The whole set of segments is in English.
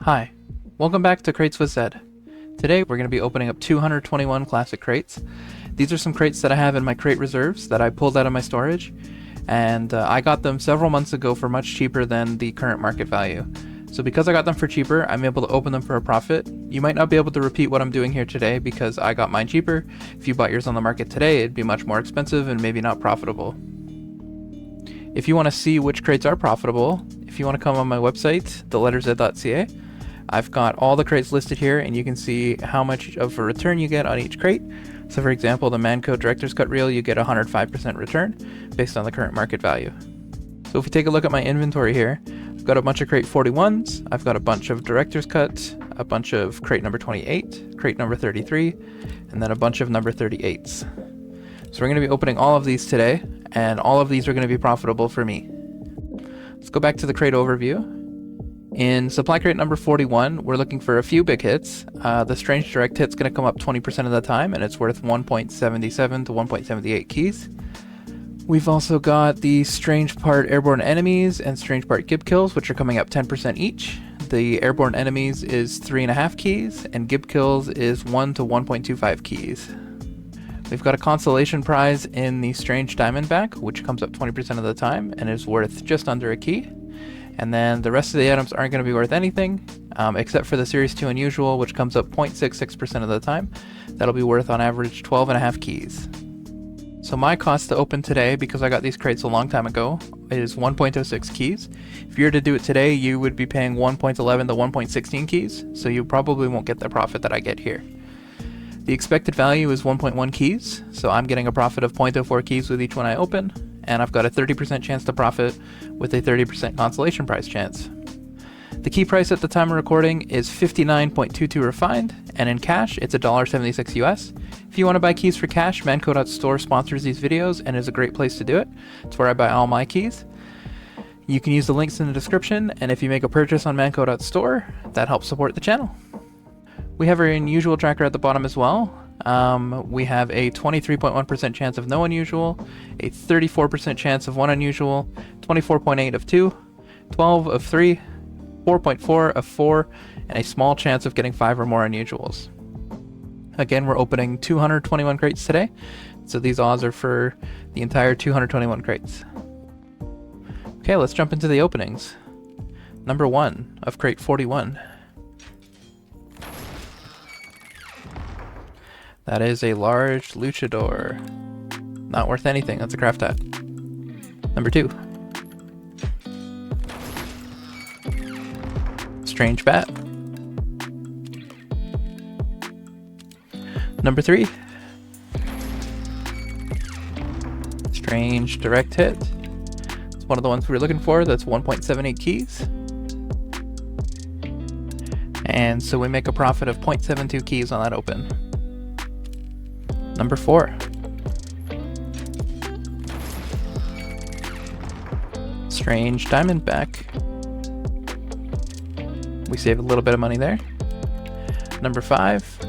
Hi, welcome back to Crates with Zed. Today we're going to be opening up 221 classic crates. These are some crates that I have in my crate reserves that I pulled out of my storage, and I got them several months ago for much cheaper than the current market value. So because I got them for cheaper, I'm able to open them for a profit. You might not be able to repeat what I'm doing here today because I got mine cheaper. If you bought yours on the market today, it'd be much more expensive and maybe not profitable. If you want to see which crates are profitable, if you want to come on my website, theletterzed.ca, I've got all the crates listed here, and you can see how much of a return you get on each crate. So for example, the Manco Director's Cut reel, you get 105% return based on the current market value. So if we take a look at my inventory here, I've got a bunch of crate 41s, I've got a bunch of Director's Cut, a bunch of crate number 28, crate number 33, and then a bunch of number 38s. So we're going to be opening all of these today, and all of these are going to be profitable for me. Let's go back to the crate overview. In supply crate number 41, we're looking for a few big hits. The Strange Direct hit's going to come up 20% of the time, and it's worth 1.77 to 1.78 keys. We've also got the Strange Part Airborne Enemies and Strange Part Gib Kills, which are coming up 10% each. The Airborne Enemies is 3.5 keys, and Gib Kills is 1 to 1.25 keys. We've got a consolation prize in the Strange Diamondback, which comes up 20% of the time and is worth just under a key. And then the rest of the items aren't going to be worth anything, except for the Series 2 Unusual, which comes up 0.66% of the time. That'll be worth on average 12.5 keys. So my cost to open today, because I got these crates a long time ago, is 1.06 keys. If you were to do it today, you would be paying 1.11 to 1.16 keys, so you probably won't get the profit that I get here. The expected value is 1.1 keys, so I'm getting a profit of 0.04 keys with each one I open, and I've got a 30% chance to profit with a 30% consolation prize chance. The key price at the time of recording is 59.22 refined, and in cash it's $1.76 US. If you want to buy keys for cash, Manco.store sponsors these videos and is a great place to do it. It's where I buy all my keys. You can use the links in the description, and if you make a purchase on Manco.store, that helps support the channel. We have our unusual tracker at the bottom as well. We have a 23.1% chance of no unusual, a 34% chance of one unusual, 24.8 of 2, 12 of 3, 4.4 of 4, and a small chance of getting 5 or more unusuals. Again, we're opening 221 crates today, so these odds are for the entire 221 crates. Okay, let's jump into the openings. Number 1 of crate 41. That is a large luchador. Not worth anything, that's a craft hat. Number 2. Strange bat. Number 3. Strange direct hit. It's one of the ones we were looking for, that's 1.78 keys. And so we make a profit of 0.72 keys on that open. Number 4. Strange Diamondback. We save a little bit of money there. Number 5.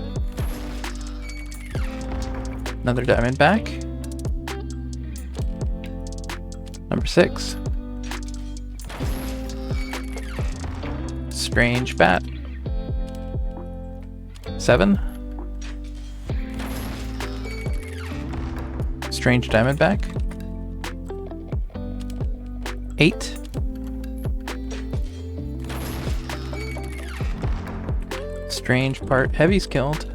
Another Diamondback. Number 6. Strange Bat. 7. Strange Diamondback. 8. Strange Part Heavy Skilled.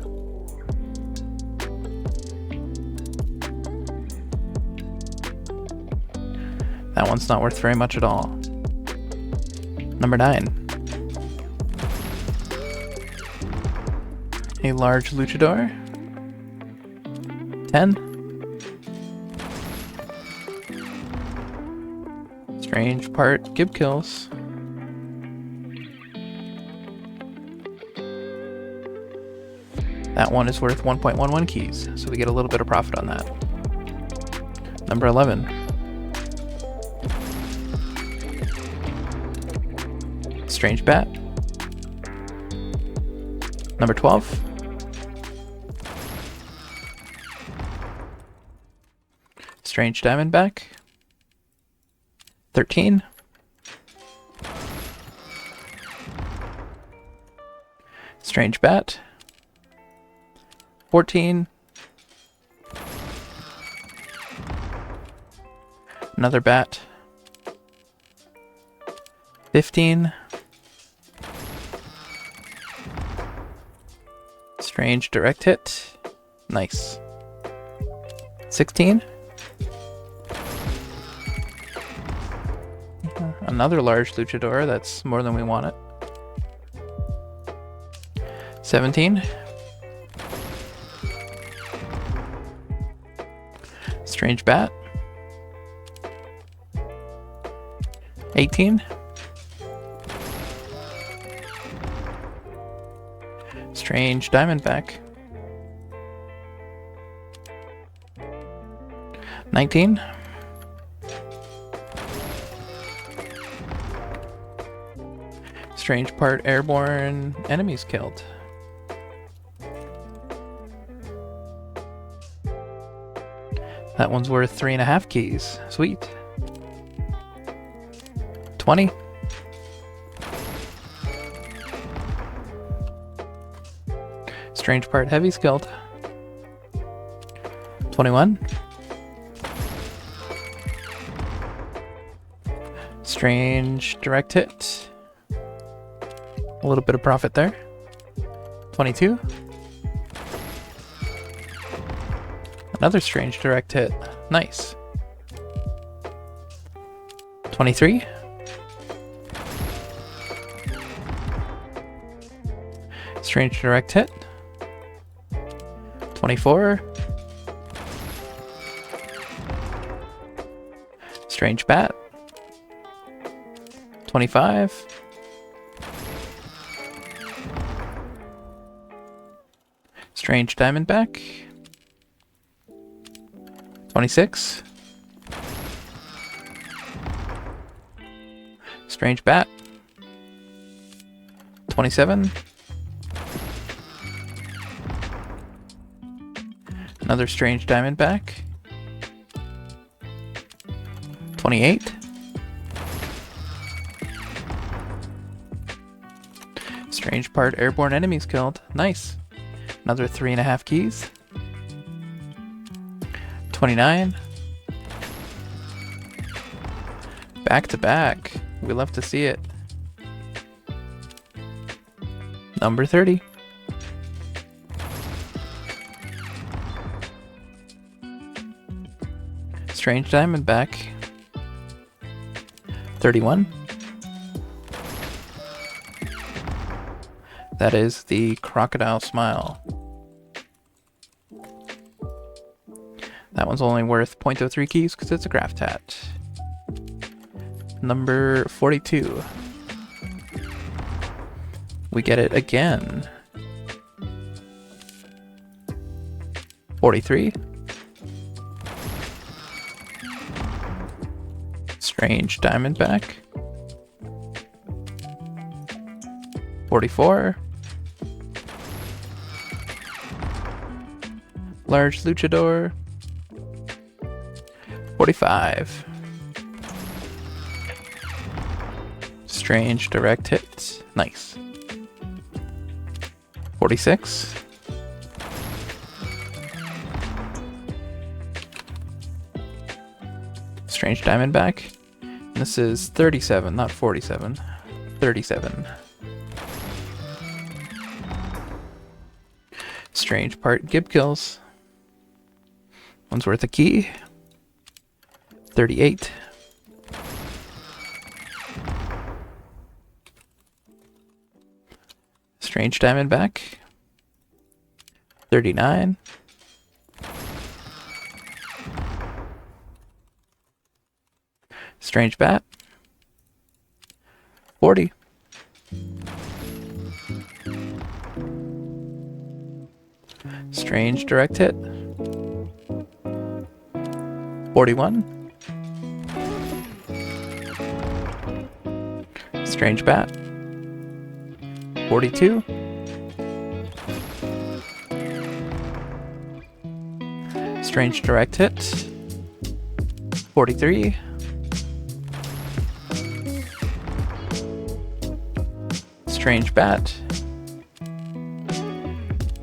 That one's not worth very much at all. Number 9. A large luchador. 10. Strange Part Gib Kills. That one is worth 1.11 keys, so we get a little bit of profit on that. Number 11. Strange Bat. Number 12. Strange Diamondback. 13. Strange bat. 14. Another bat. 15. Strange direct hit. Nice. 16. Another large luchador. That's more than we wanted. 17. Strange bat. 18. Strange diamondback. 19. Strange part airborne enemies killed. That one's worth 3.5 keys. Sweet. 20. Strange part heavy's killed. 21. Strange direct hit. A little bit of profit there. 22. Another strange direct hit. Nice. 23. Strange direct hit. 24. Strange bat. 25. Strange diamondback. 26. Strange bat. 27. Another strange diamondback. 28. Strange part airborne enemies killed. Nice. Another 3.5 keys. 29. Back to back. We love to see it. Number 30. Strange diamondback. 31. That is the crocodile smile. That one's only worth 0.03 keys because it's a craft hat. Number 42. We get it again. 43. Strange diamondback. 44. Large luchador. 45. Strange direct hit. Nice. 46. Strange diamondback. This is 37, not 47. 37. Strange part Gib kills. One's worth a key. 38. Strange diamondback. 39. Strange bat. 40. Strange direct hit. 41. Strange bat. 42. Strange direct hit. 43. Strange bat.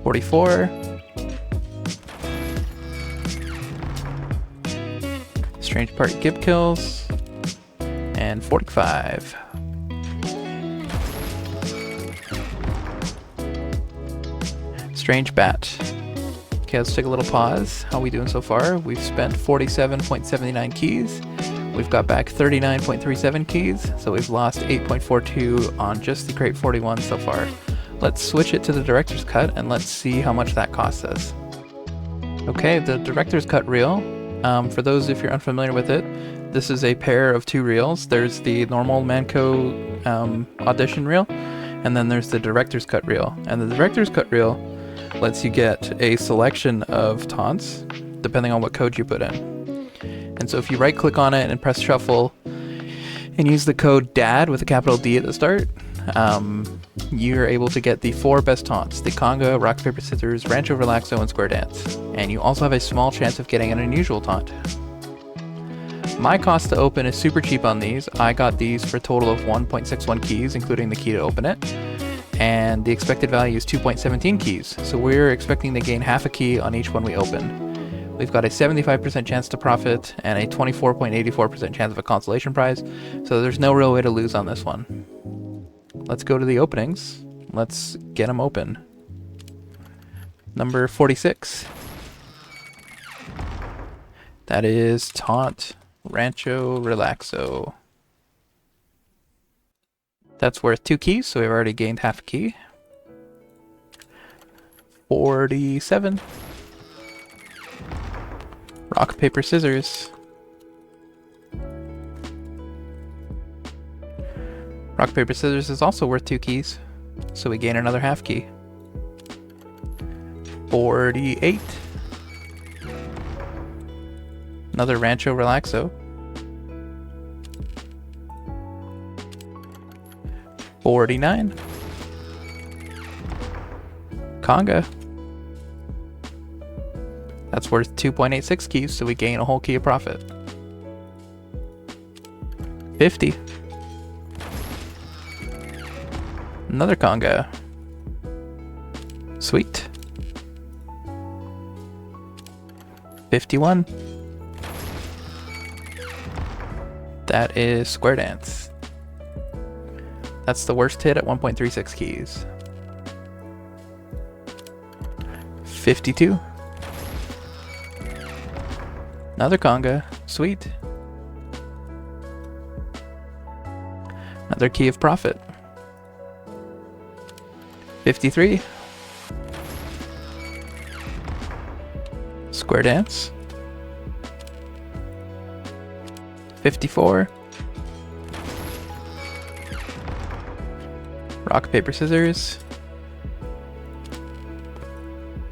44. Strange Party Gib Kills. And 45. Strange Bat. Okay, let's take a little pause. How are we doing so far? We've spent 47.79 keys. We've got back 39.37 keys, so we've lost 8.42 on just the Crate 41 so far. Let's switch it to the Director's Cut and let's see how much that costs us. Okay, the Director's Cut reel. For those if you're unfamiliar with it, this is a pair of two reels. There's the normal Manco audition reel, and then there's the Director's Cut reel. And the Director's Cut reel lets you get a selection of taunts depending on what code you put in. And so if you right click on it and press shuffle and use the code DAD with a capital D at the start, you're able to get the 4 best taunts: the Conga, Rock, Paper, Scissors, Rancho Relaxo, and Square Dance. And you also have a small chance of getting an unusual taunt. My cost to open is super cheap on these. I got these for a total of 1.61 keys, including the key to open it. And the expected value is 2.17 keys, so we're expecting to gain half a key on each one we open. We've got a 75% chance to profit and a 24.84% chance of a consolation prize, so there's no real way to lose on this one. Let's go to the openings. Let's get them open. Number 46. That is Taunt Rancho Relaxo. That's worth 2 keys, so we've already gained half a key. 47. Rock, Paper, Scissors. Rock, Paper, Scissors is also worth 2 keys, so we gain another half key. 48. Another Rancho Relaxo. 49. Conga. That's worth 2.86 keys, so we gain a whole key of profit. 50. Another Conga. Sweet. 51. That is Square Dance. That's the worst hit at 1.36 keys. 52. Another Conga. Sweet. Another key of profit. 53. Square Dance. 54. Rock, Paper, Scissors.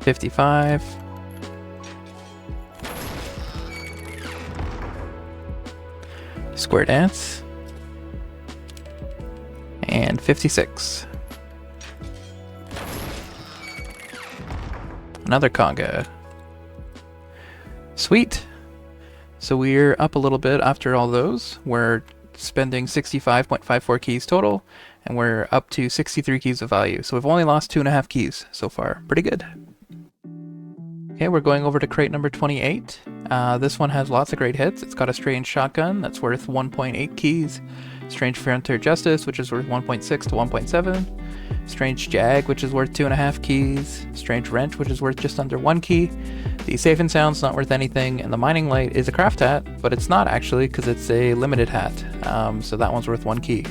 55. Square Dance. And 56. Another Conga. Sweet. So we're up a little bit after all those. We're spending 65.54 keys total, and we're up to 63 keys of value. So we've only lost 2.5 keys so far. Pretty good. Okay, we're going over to crate number 28. This one has lots of great hits. It's got a Strange Shotgun that's worth 1.8 keys. Strange Frontier Justice, which is worth 1.6 to 1.7. Strange Jag, which is worth 2.5 keys. Strange Wrench, which is worth just under 1 key. The Safe and Sound's not worth anything, and the Mining Light is a craft hat, but it's not actually because it's a limited hat. So that one's worth 1 key.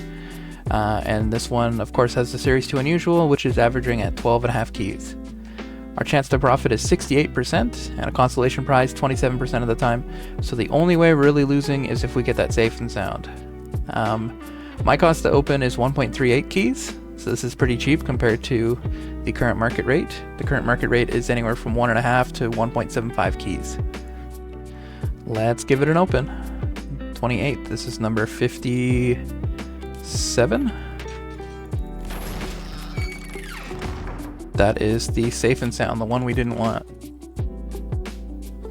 And this one, of course, has the Series 2 Unusual, which is averaging at 12.5 keys. Our chance to profit is 68%, and a consolation prize 27% of the time, so the only way we're really losing is if we get that Safe and Sound. My cost to open is 1.38 keys, so this is pretty cheap compared to the current market rate. The current market rate is anywhere from 1.5 to 1.75 keys. Let's give it an open. 28, this is number 57. That is the Safe and Sound, the one we didn't want.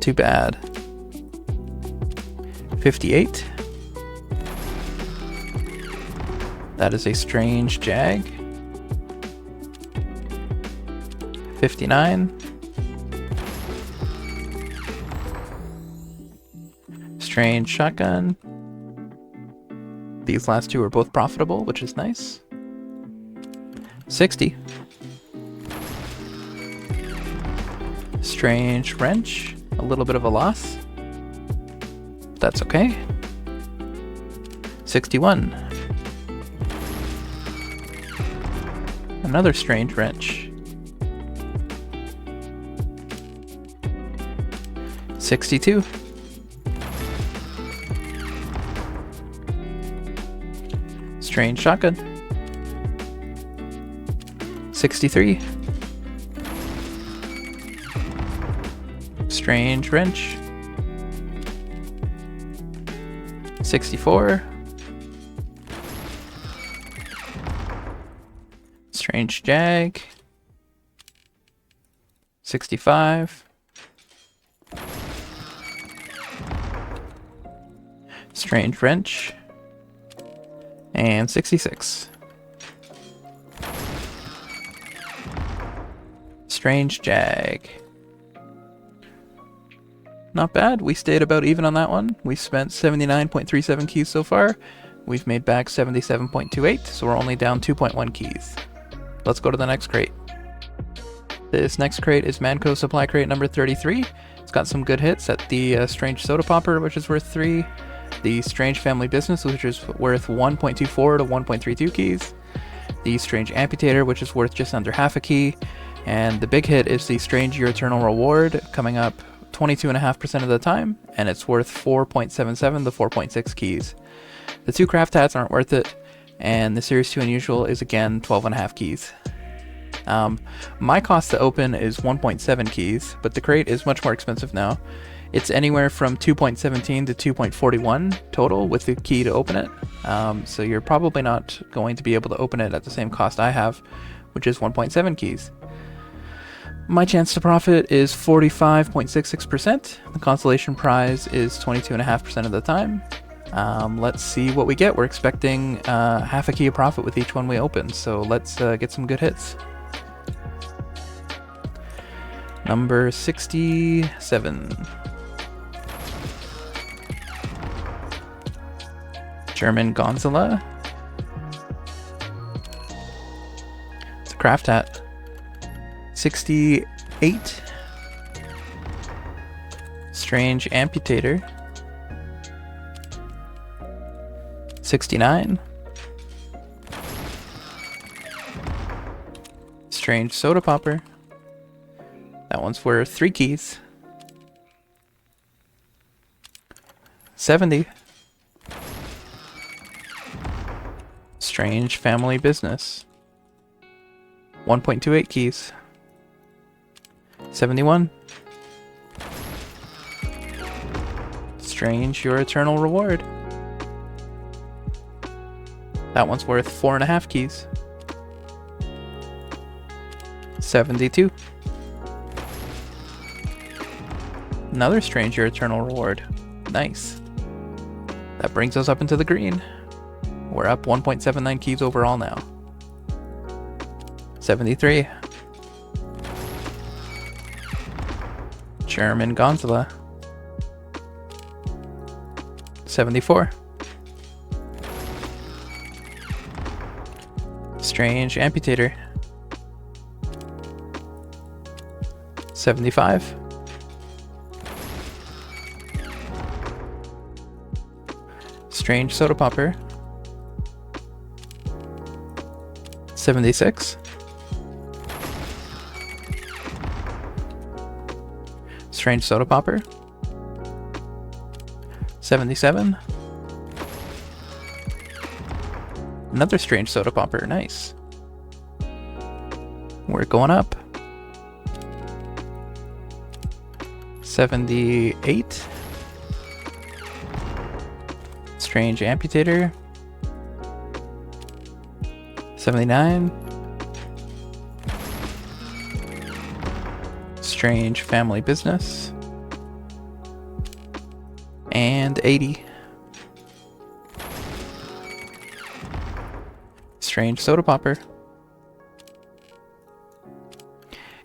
Too bad. 58. That is a Strange Jag. 59. Strange shotgun. These last two are both profitable, which is nice. 60. Strange wrench. A little bit of a loss. That's okay. 61. Another strange wrench. 62. Strange shotgun. 63. Strange wrench. 64. Strange jag. 65. Strange wrench. And 66. Strange jag. Not bad. We stayed about even on that one. We spent 79.37 keys so far. We've made back 77.28, so we're only down 2.1 keys. Let's go to the next crate. This next crate is Manco Supply Crate number 33. It's got some good hits at the Strange Soda Popper, which is worth 3. The Strange Family Business, which is worth 1.24 to 1.32 keys. The Strange Amputator, which is worth just under half a key. And the big hit is the Strange Your Eternal Reward, coming up 22.5% of the time, and it's worth 4.77 to 4.6 keys. The two craft hats aren't worth it, and the Series 2 Unusual is again 12.5 keys. My cost to open is 1.7 keys, but the crate is much more expensive now. It's anywhere from 2.17 to 2.41 total with the key to open it, so you're probably not going to be able to open it at the same cost I have, which is 1.7 keys. My chance to profit is 45.66%. The consolation prize is 22.5% of the time. Let's see what we get. We're expecting half a key of profit with each one we open, so let's get some good hits. Number 67. German Gonzala. It's a craft hat. 68. Strange Amputator. 69. Strange Soda Popper. That one's worth 3 keys. 70. Strange Family Business. 1.28 keys. 71. Strange Your Eternal Reward. That one's worth 4.5 keys. 72. Another Strange Your Eternal Reward. Nice. That brings us up into the green. We're up 1.79 keys overall now. 73. German Gonzala. 74. Strange Amputator. 75. Strange Soda Popper. 76. Strange Soda Popper. 77. Another Strange Soda Popper, nice. We're going up. 78. Strange Amputator. 79. Strange Family Business. And 80. Strange Soda Popper.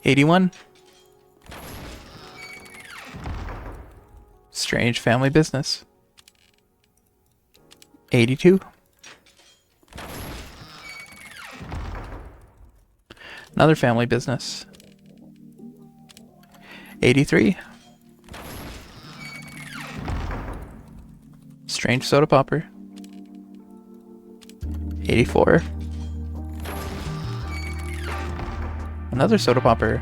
81. Strange family business. 82. Another family business. 83. Strange soda popper. 84. Another soda popper.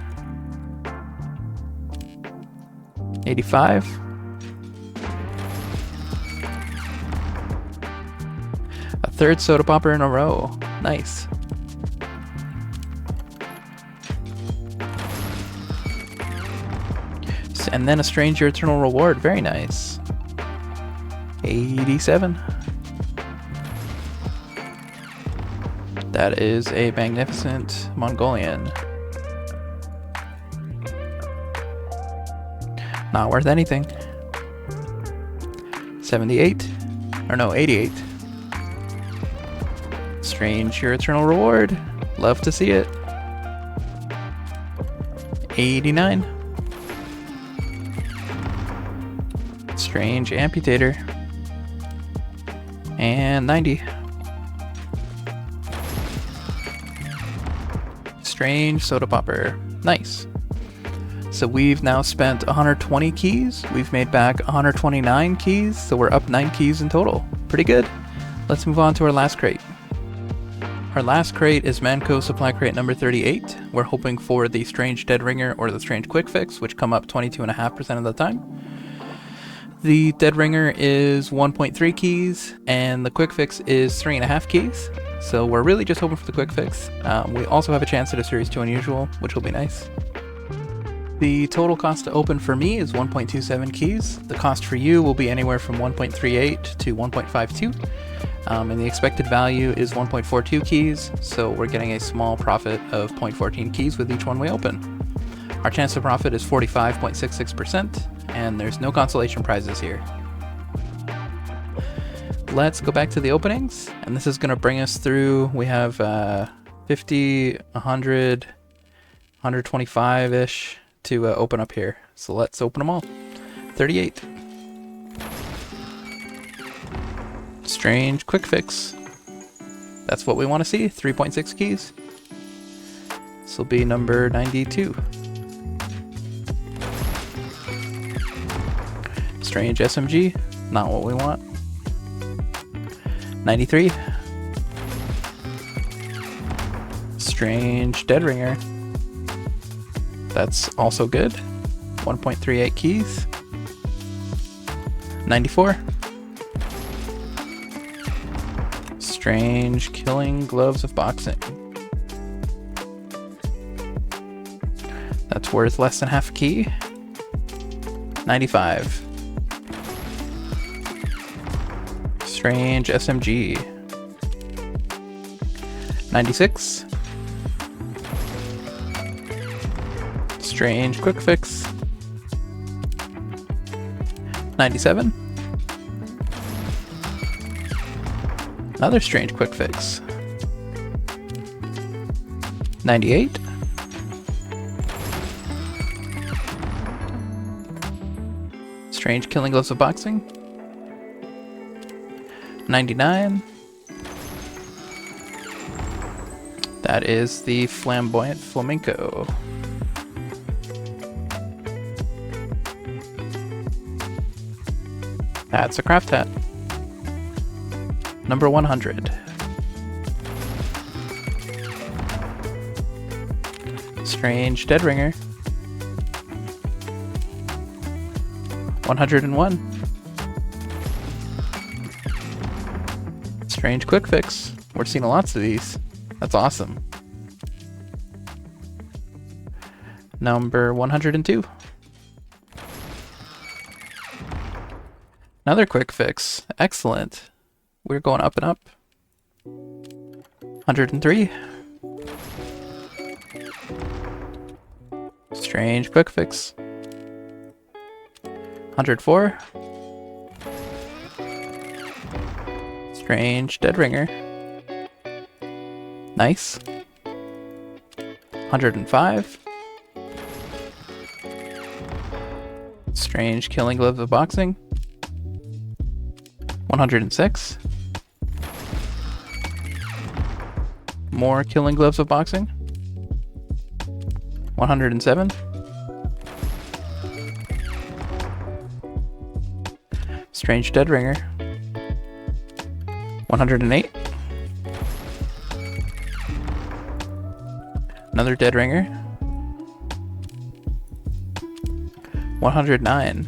85. A third soda popper in a row. Nice. And then a Strange Your Eternal Reward. Very nice. 87. That is a Magnificent Mongolian. Not worth anything. 78. Or no, 88. Strange Your Eternal Reward. Love to see it. 89. Strange Amputator. And 90. Strange Soda Popper. Nice. So we've now spent 120 keys. We've made back 129 keys, so we're up 9 keys in total. Pretty good. Let's move on to our last crate. Our last crate is Manco Supply Crate number 38. We're hoping for the Strange Dead Ringer or the Strange Quick Fix, which come up 22.5% of the time. The Dead Ringer is 1.3 keys, and the Quick Fix is 3.5 keys. So we're really just hoping for the Quick Fix. We also have a chance at a Series 2 Unusual, which will be nice. The total cost to open for me is 1.27 keys. The cost for you will be anywhere from 1.38 to 1.52. And the expected value is 1.42 keys, so we're getting a small profit of 0.14 keys with each one we open. Our chance to profit is 45.66%, and there's no consolation prizes here. Let's go back to the openings, and this is going to bring us through. We have 50, 100, 125-ish to open up here. So let's open them all. 38. Strange Quick Fix. That's what we want to see. 3.6 keys. This will be number 92. Strange SMG. Not what we want. 93. Strange Dead Ringer. That's also good. 1.38 keys. 94. Strange Killing Gloves of Boxing. That's worth less than half a key. 95. Strange SMG. 96. Strange Quick Fix. 97. Another Strange Quick Fix. 98. Strange Killing Gloves of Boxing. 99. That is the Flamboyant Flamenco. That's a craft hat. Number 100. Strange Dead Ringer. 101. Strange Quick Fix. We're seeing lots of these. That's awesome. Number 102. Another Quick Fix. Excellent. We're going up and up. 103. Strange Quick Fix. 104. Strange Dead Ringer. Nice. 105. Strange Killing Gloves of Boxing. 106. More Killing Gloves of Boxing. 107. Strange Dead Ringer. 108. Another Dead Ringer. 109.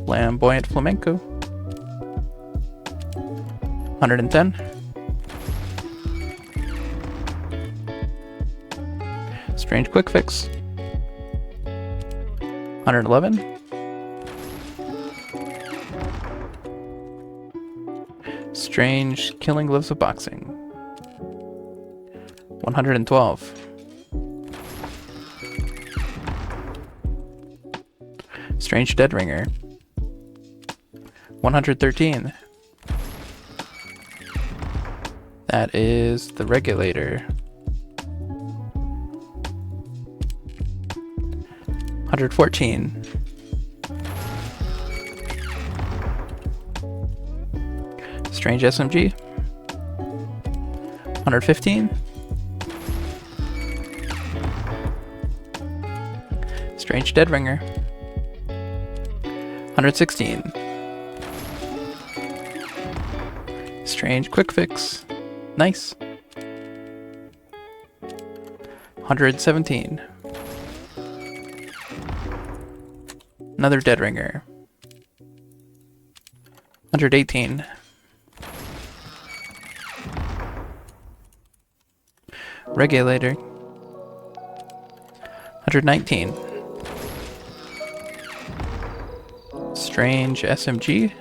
Flamboyant Flamenco. 110. Strange Quick Fix. 111. Strange Killing Gloves of Boxing. 112. Strange Dead Ringer. 113. That is the Regulator. 114. Strange SMG. 115. Strange Dead Ringer. 116. Strange Quick Fix. Nice. 117. Another Dead Ringer. 118. Regulator. 119. Strange SMG.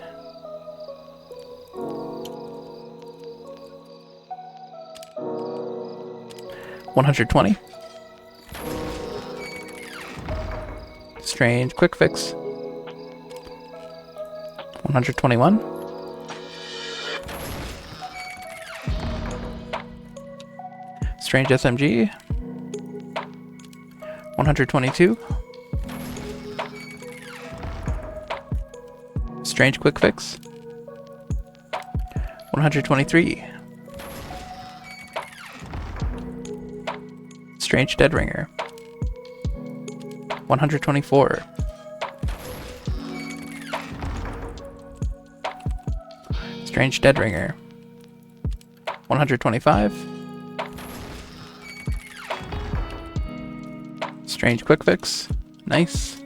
120. Strange Quick Fix. 121. Strange SMG. 122. Strange Quick Fix. 123. Strange Dead Ringer. 124. Strange Dead Ringer. 125. Strange Quick Fix. Nice.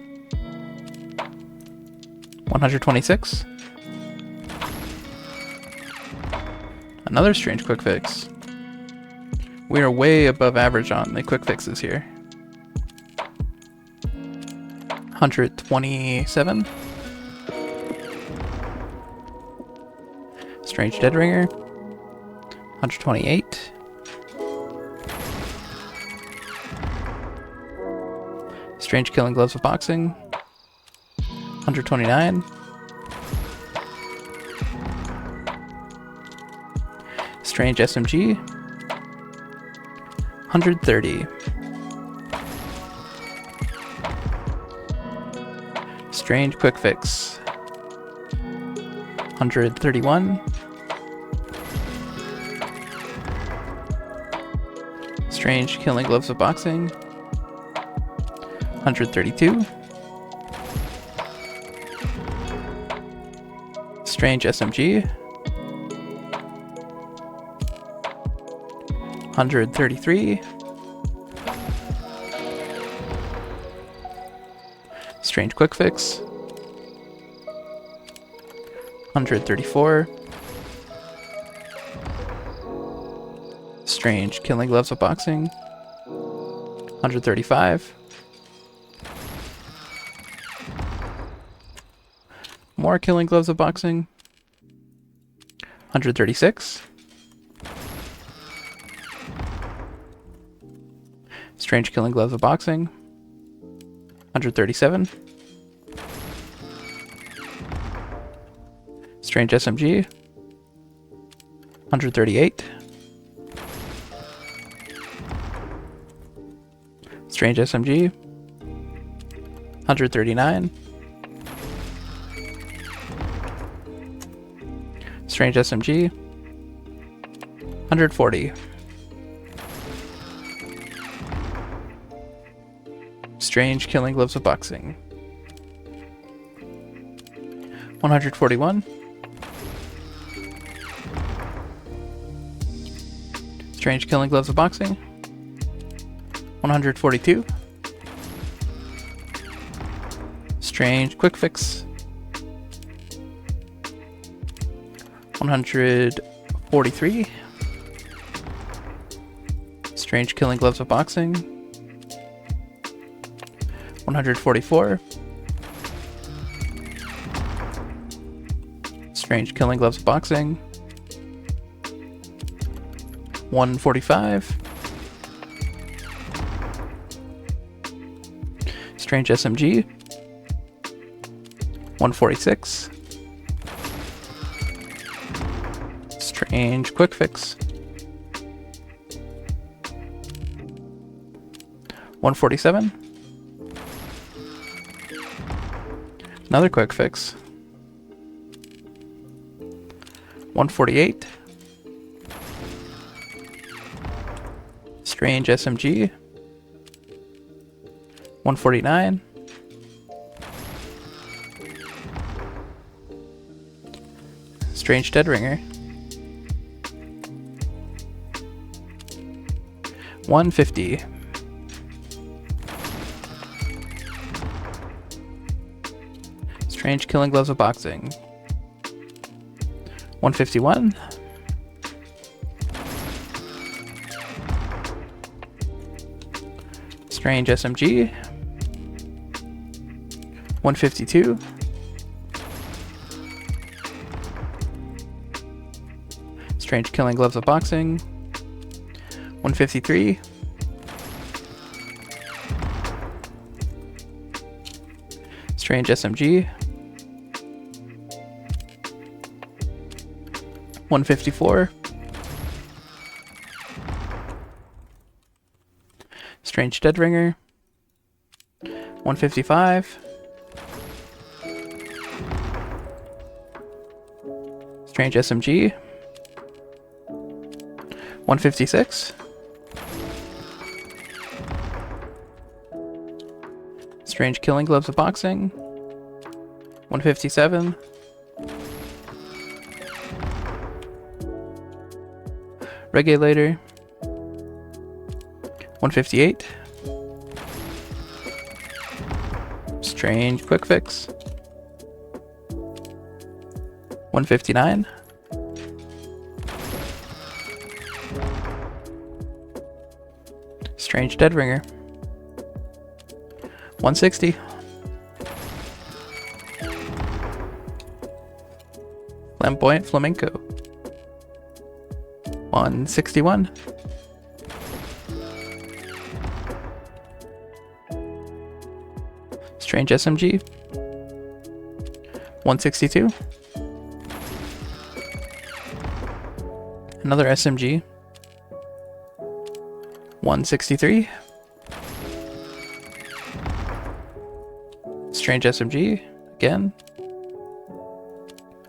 126. Another Strange Quick Fix. We are way above average on the quick fixes here. 127. Strange Dead Ringer. 128. Strange Killing Gloves of Boxing. 129. Strange SMG. 130. Strange Quick Fix. 131. Strange Killing Gloves of Boxing. 132. Strange SMG. 133. Strange Quick Fix. 134. Strange Killing Gloves of Boxing. 135. More Killing Gloves of Boxing. 136. Strange Killing Gloves of Boxing. 137. Strange SMG. 138. Strange SMG, 139. Strange SMG, 140. Strange Killing Gloves of Boxing, 141. Strange Killing Gloves of Boxing, 142. Strange Quick Fix, 143. Strange Killing Gloves of Boxing, 144. Strange Killing Gloves of Boxing, 145. Strange SMG, 146. Strange Quick Fix, 147. Another Quick Fix, 148. Strange SMG, 149. Strange Dead Ringer, 150. Strange Killing Gloves of Boxing, 151. Strange SMG, 152. Strange Killing Gloves of Boxing, 153. Strange SMG, 154. Strange Dead Ringer, 155. Strange SMG, 156. Strange Killing Gloves of Boxing, 157. Regulator, 158. Strange Quick Fix, 159. Strange Dead Ringer, 160. Flamboyant Flamenco, 161. Strange SMG, 162. Another SMG, 163. Strange SMG, again,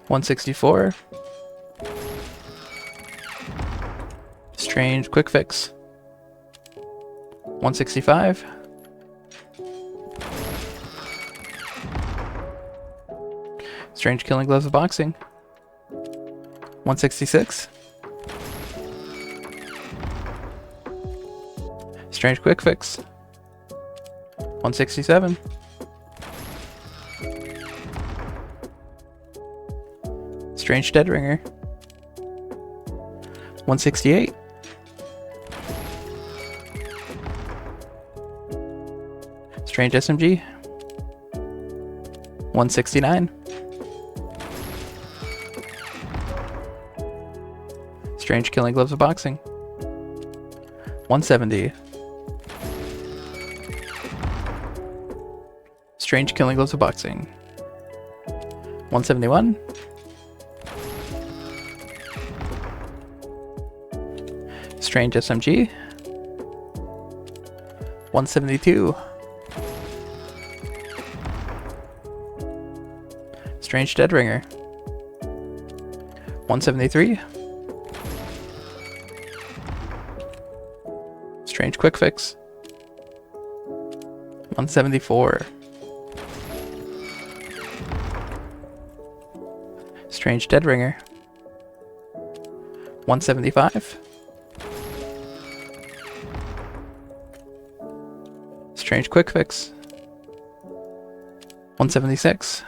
164. Strange Quick Fix, 165. Strange Killing Gloves of Boxing, 166. Strange Quick Fix, 167. Strange Dead Ringer, 168. Strange SMG, 169. Strange Killing Gloves of Boxing, 170. Strange Killing Gloves of Boxing, 171. Strange SMG, 172. Strange Dead Ringer. 173. Strange Quick Fix. 174. Strange Dead Ringer. 175. Strange Quick Fix. 176.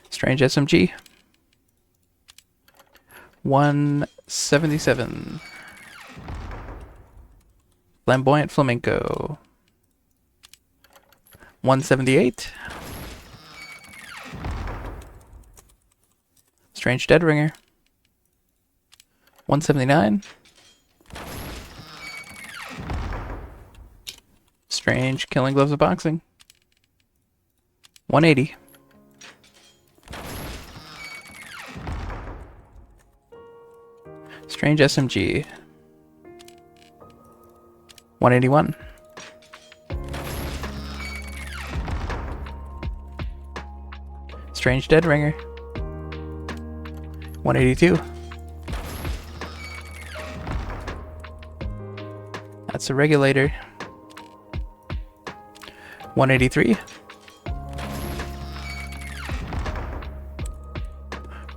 Strange SMG. 177. Flamboyant Flamenco. 178. Strange Dead Ringer. 179. Strange Killing Gloves of Boxing. 180. Strange SMG. 181. Strange Dead Ringer. 182. That's a regulator. 183.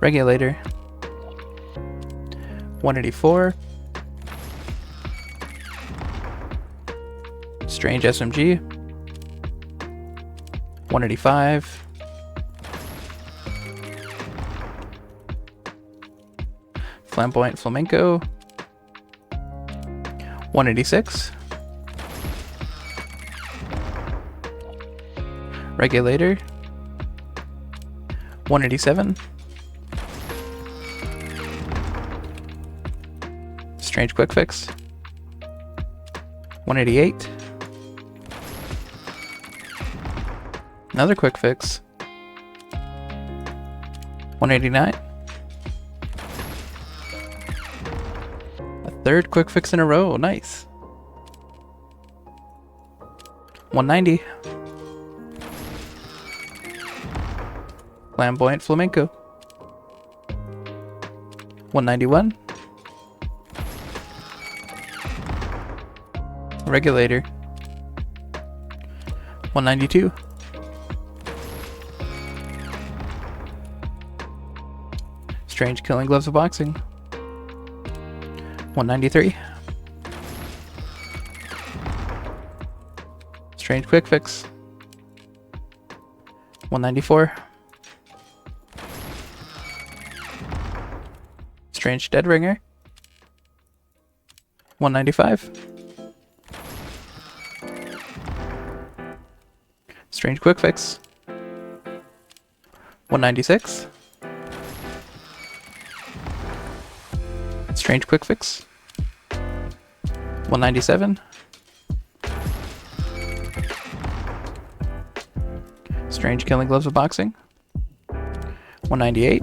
Regulator. 184. Strange SMG. 185. Flamboyant Flamenco. 186. Regulator. 187. Strange Quick Fix. 188. Another Quick Fix. 189. A third Quick Fix in a row. Nice. 190. Flamboyant Flamenco. 191. Regulator. 192. Strange Killing Gloves of Boxing. 193. Strange Quick Fix. 194. Strange Dead Ringer. 195. Strange Quick Fix. 196. Strange Quick Fix. 197. Strange Killing Gloves of Boxing. 198.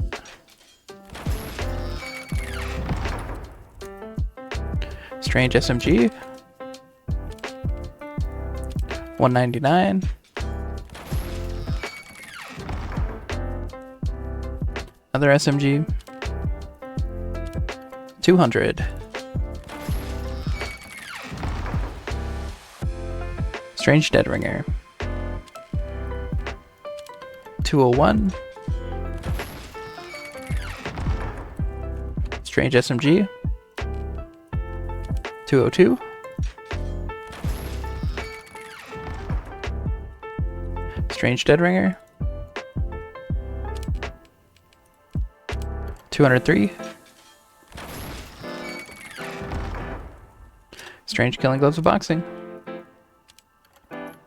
Strange SMG. 199. Another SMG. 200. Strange Dead Ringer. 201. Strange SMG. 202. Strange Dead Ringer. 203. Strange Killing Gloves of Boxing.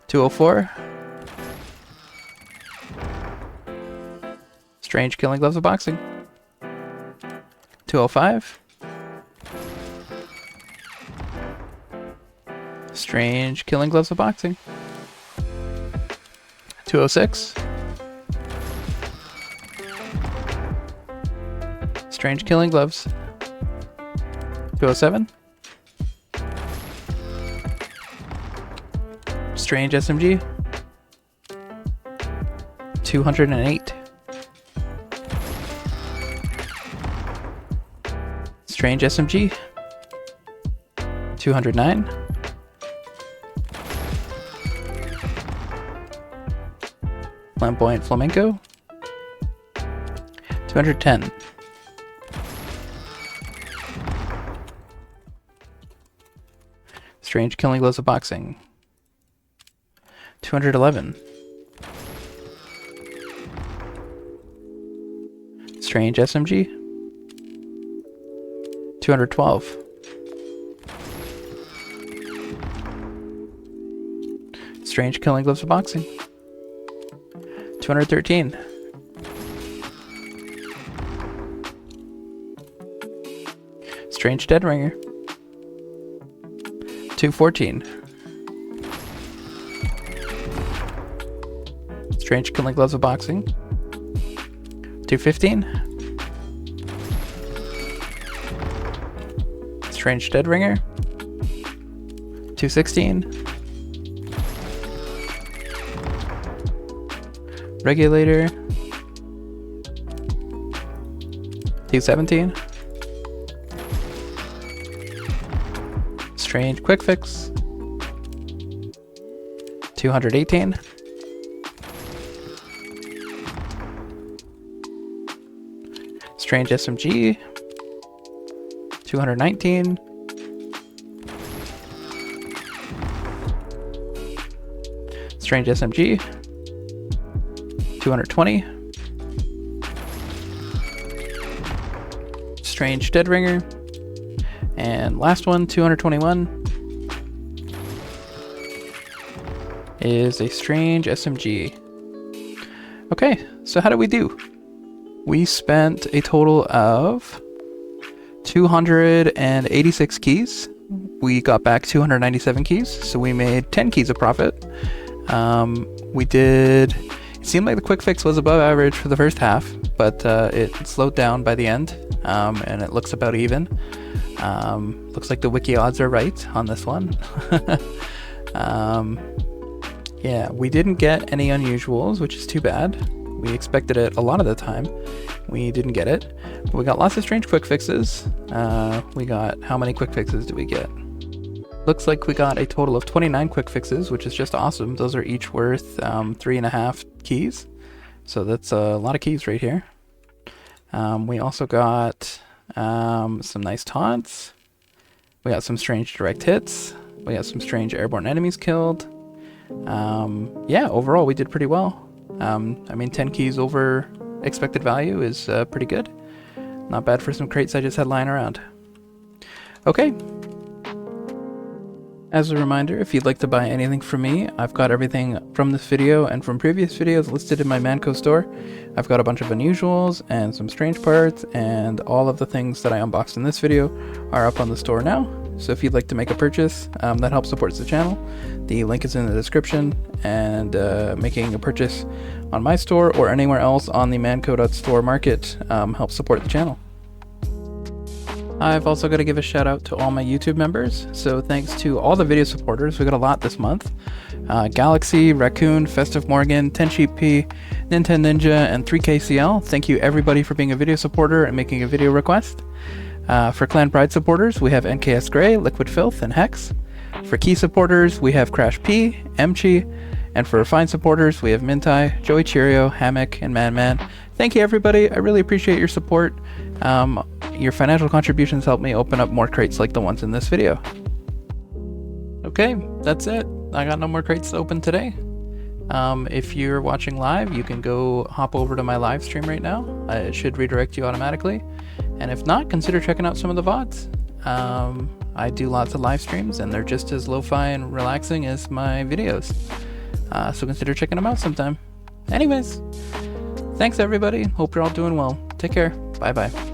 204. Strange Killing Gloves of Boxing. 205. Strange Killing Gloves of Boxing. 206. Strange Killing Gloves. 207. Strange SMG. 208. Strange SMG. 209. Flamboyant Flamenco. 210. Strange Killing Gloves of Boxing. 211. Strange SMG. 212. Strange Killing Gloves of Boxing. 213. Strange Dead Ringer. 214. Strange Killing Gloves of Boxing. 215. Strange Dead Ringer. 216. Regulator. 217. Strange Quick Fix. 218. Strange SMG. 219. Strange SMG. 220. Strange Dead Ringer. And last one, 221, is a Strange SMG. Okay, so how did we do? We spent a total of 286 keys. We got back 297 keys, so we made 10 keys of profit. It seemed like the quick fix was above average for the first half, but it slowed down by the end, and it looks about even. Looks like the wiki odds are right on this one. Yeah, we didn't get any unusuals, which is too bad. We expected it a lot of the time. We didn't get it. But we got lots of strange quick fixes. We got, how many quick fixes did we get? Looks like we got a total of 29 quick fixes, which is just awesome. Those are each worth 3.5 keys. So that's a lot of keys right here. We also got some nice taunts. We got some strange direct hits. We got some strange airborne enemies killed. Yeah, overall we did pretty well. I mean, 10 keys over expected value is pretty good. Not bad for some crates I just had lying around. Okay. As a reminder, if you'd like to buy anything from me, I've got everything from this video and from previous videos listed in my Manco store. I've got a bunch of unusuals and some strange parts, and all of the things that I unboxed in this video are up on the store now. So if you'd like to make a purchase that helps support the channel, the link is in the description, and making a purchase on my store or anywhere else on the manco.store market helps support the channel. I've also got to give a shout out to all my YouTube members. So thanks to all the video supporters, we got a lot this month. Galaxy, Raccoon, Festive Morgan, 10sheep, Nintendo Ninja, and 3KCL. Thank you everybody for being a video supporter and making a video request. For Clan Pride supporters, we have NKS Gray, Liquid Filth, and Hex. For Key supporters, we have Crash P, Mchi, and for Refined supporters, we have Mintai, Joey Cheerio, Hammock, and Man. Thank you everybody, I really appreciate your support. Your financial contributions help me open up more crates like the ones in this video. Okay, that's it. I got no more crates to open today. If you're watching live, you can go hop over to my live stream right now. It should redirect you automatically. And if not, consider checking out some of the VODs. I do lots of live streams, and they're just as lo-fi and relaxing as my videos. So consider checking them out sometime. Anyways, thanks everybody. Hope you're all doing well. Take care. Bye-bye.